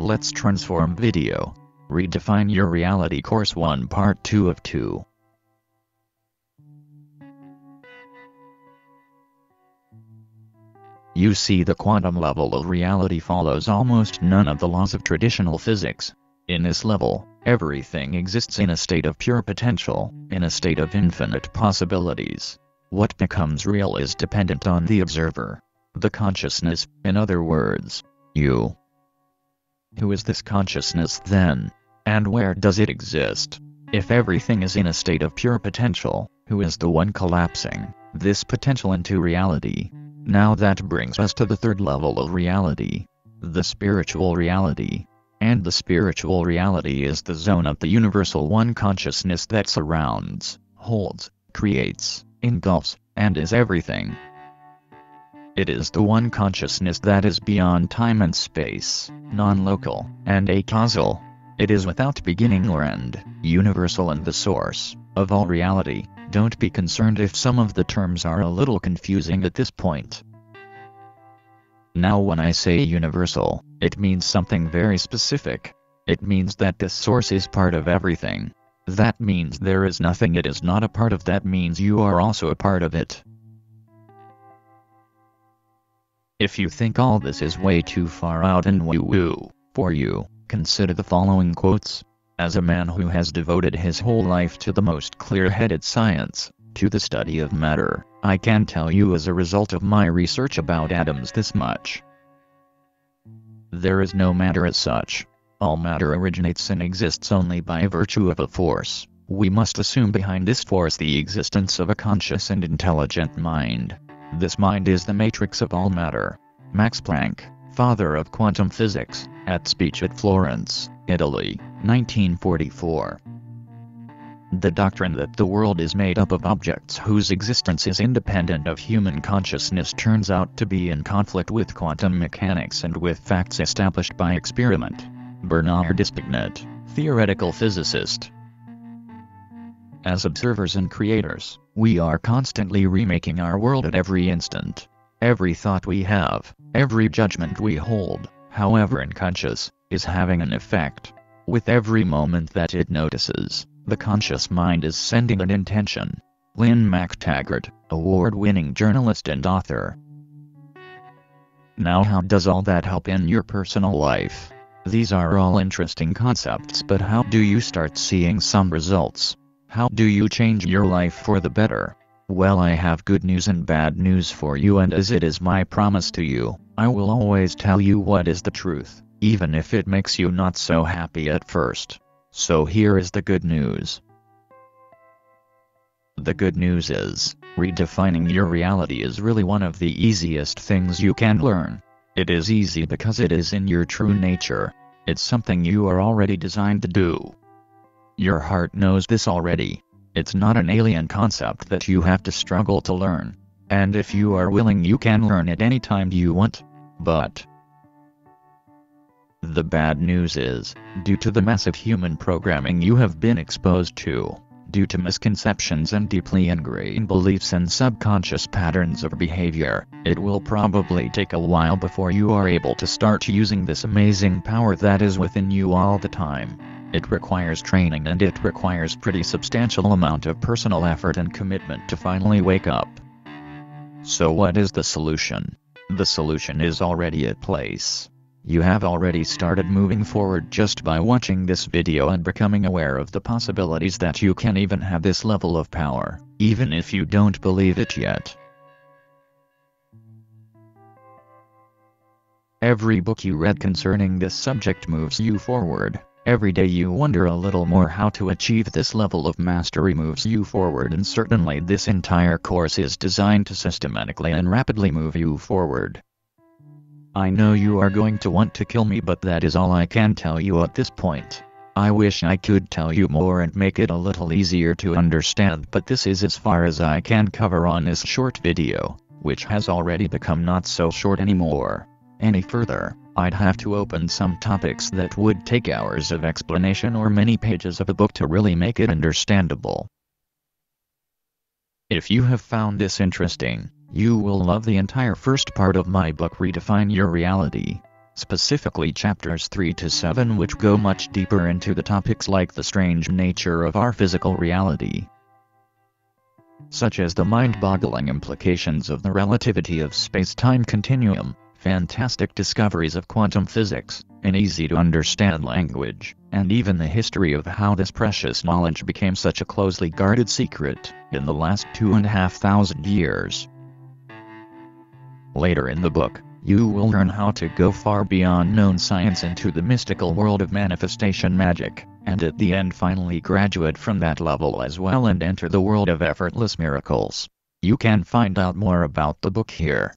a Let's Transform video. Redefine Your Reality Course 1 Part 2 of 2. You see, the quantum level of reality follows almost none of the laws of traditional physics. In this level, everything exists in a state of pure potential, in a state of infinite possibilities. What becomes real is dependent on the observer. The consciousness, in other words, you. Who is this consciousness then? And where does it exist? If everything is in a state of pure potential, who is the one collapsing this potential into reality? Now that brings us to the third level of reality, the spiritual reality. And the spiritual reality is the zone of the universal one consciousness that surrounds, holds, creates, engulfs, and is everything. It is the one consciousness that is beyond time and space, non-local, and acausal. It is without beginning or end, universal and the source of all reality. Don't be concerned if some of the terms are a little confusing at this point. Now when I say universal, it means something very specific. It means that this source is part of everything. That means there is nothing it is not a part of. That means you are also a part of it. If you think all this is way too far out and woo-woo for you, consider the following quotes. As a man who has devoted his whole life to the most clear-headed science, to the study of matter, I can tell you as a result of my research about atoms this much. There is no matter as such. All matter originates and exists only by virtue of a force. We must assume behind this force the existence of a conscious and intelligent mind. This mind is the matrix of all matter. Max Planck, father of quantum physics, at speech at Florence, Italy, 1944. The doctrine that the world is made up of objects whose existence is independent of human consciousness turns out to be in conflict with quantum mechanics and with facts established by experiment. Bernard Despignet, theoretical physicist. As observers and creators, we are constantly remaking our world at every instant. Every thought we have, every judgment we hold, however unconscious, is having an effect. With every moment that it notices, the conscious mind is sending an intention. Lynn McTaggart, award-winning journalist and author. Now how does all that help in your personal life? These are all interesting concepts, but how do you start seeing some results? How do you change your life for the better? Well, I have good news and bad news for you, and as it is my promise to you, I will always tell you what is the truth, even if it makes you not so happy at first. So here is the good news. The good news is, redefining your reality is really one of the easiest things you can learn. It is easy because it is in your true nature. It's something you are already designed to do. Your heart knows this already. It's not an alien concept that you have to struggle to learn. And if you are willing, you can learn it any time you want. But the bad news is, due to the massive human programming you have been exposed to, due to misconceptions and deeply ingrained beliefs and subconscious patterns of behavior, it will probably take a while before you are able to start using this amazing power that is within you all the time. It requires training, and it requires pretty substantial amount of personal effort and commitment to finally wake up. So what is the solution? The solution is already at place. You have already started moving forward just by watching this video and becoming aware of the possibilities that you can even have this level of power, even if you don't believe it yet. Every book you read concerning this subject moves you forward. Every day you wonder a little more how to achieve this level of mastery moves you forward, and certainly this entire course is designed to systematically and rapidly move you forward. I know you are going to want to kill me, but that is all I can tell you at this point. I wish I could tell you more and make it a little easier to understand, but this is as far as I can cover on this short video, which has already become not so short anymore. Any further, I'd have to open some topics that would take hours of explanation or many pages of a book to really make it understandable. If you have found this interesting, you will love the entire first part of my book Redefine Your Reality. specifically chapters 3 to 7, which go much deeper into the topics like the strange nature of our physical reality, such as the mind-boggling implications of the relativity of space-time continuum, fantastic discoveries of quantum physics, an easy-to-understand language, and even the history of how this precious knowledge became such a closely guarded secret in the last 2,500 years. Later in the book, you will learn how to go far beyond known science into the mystical world of manifestation magic, and at the end finally graduate from that level as well and enter the world of effortless miracles. You can find out more about the book here.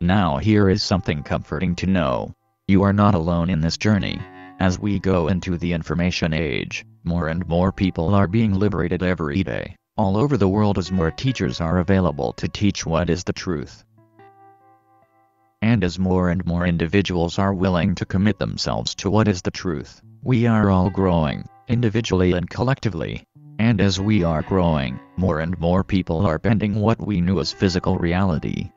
Now here is something comforting to know. You are not alone in this journey. As we go into the information age, more and more people are being liberated every day, all over the world, as more teachers are available to teach what is the truth. And as more and more individuals are willing to commit themselves to what is the truth, we are all growing, individually and collectively. And as we are growing, more and more people are bending what we knew as physical reality.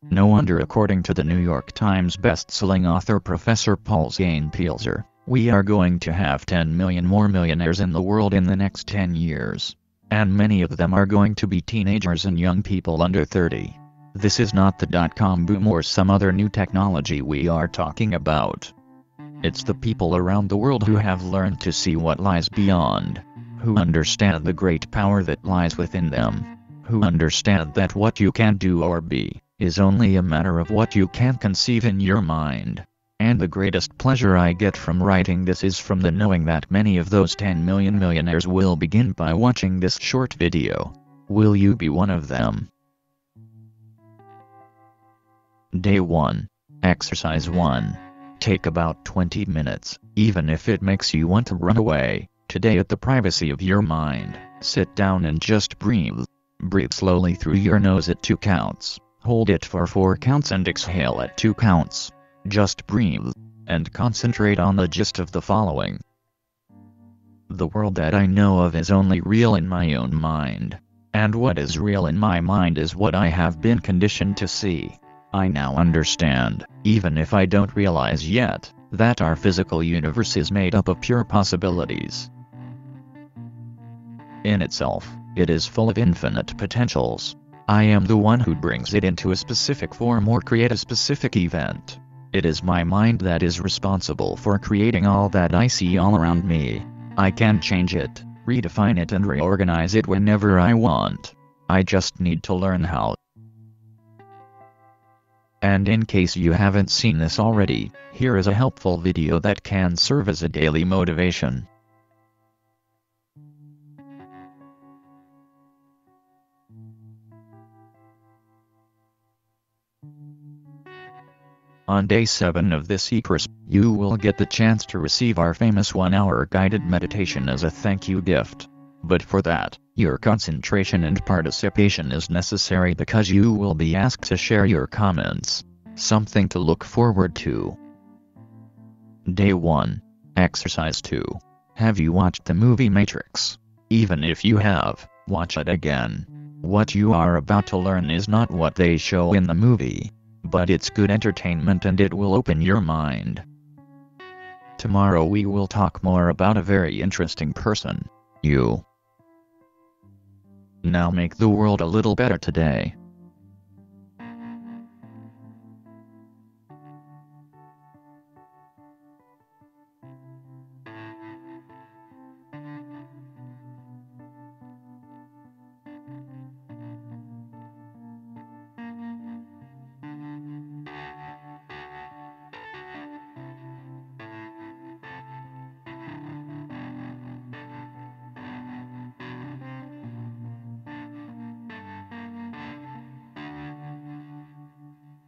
No wonder, according to the New York Times best-selling author Professor Paul Zane-Pielzer, we are going to have 10 million more millionaires in the world in the next 10 years. And many of them are going to be teenagers and young people under 30. This is not the dot-com boom or some other new technology we are talking about. It's the people around the world who have learned to see what lies beyond, who understand the great power that lies within them, who understand that what you can do or be is only a matter of what you can conceive in your mind. And the greatest pleasure I get from writing this is from the knowing that many of those 10 million millionaires will begin by watching this short video. Will you be one of them? Day 1. Exercise 1. Take about 20 minutes, even if it makes you want to run away. Today, at the privacy of your mind, sit down and just breathe. Breathe slowly through your nose at 2 counts. Hold it for 4 counts and exhale at 2 counts. Just breathe, and concentrate on the gist of the following. The world that I know of is only real in my own mind. And what is real in my mind is what I have been conditioned to see. I now understand, even if I don't realize yet, that our physical universe is made up of pure possibilities. In itself, it is full of infinite potentials. I am the one who brings it into a specific form or create a specific event. It is my mind that is responsible for creating all that I see all around me. I can change it, redefine it and reorganize it whenever I want. I just need to learn how. And in case you haven't seen this already, here is a helpful video that can serve as a daily motivation. On day 7 of this e-course, you will get the chance to receive our famous 1-hour guided meditation as a thank you gift. But for that, your concentration and participation is necessary because you will be asked to share your comments. Something to look forward to. Day 1. Exercise 2. Have you watched the movie Matrix? Even if you have, watch it again. What you are about to learn is not what they show in the movie, but it's good entertainment and it will open your mind. Tomorrow we will talk more about a very interesting person, you. Now make the world a little better today.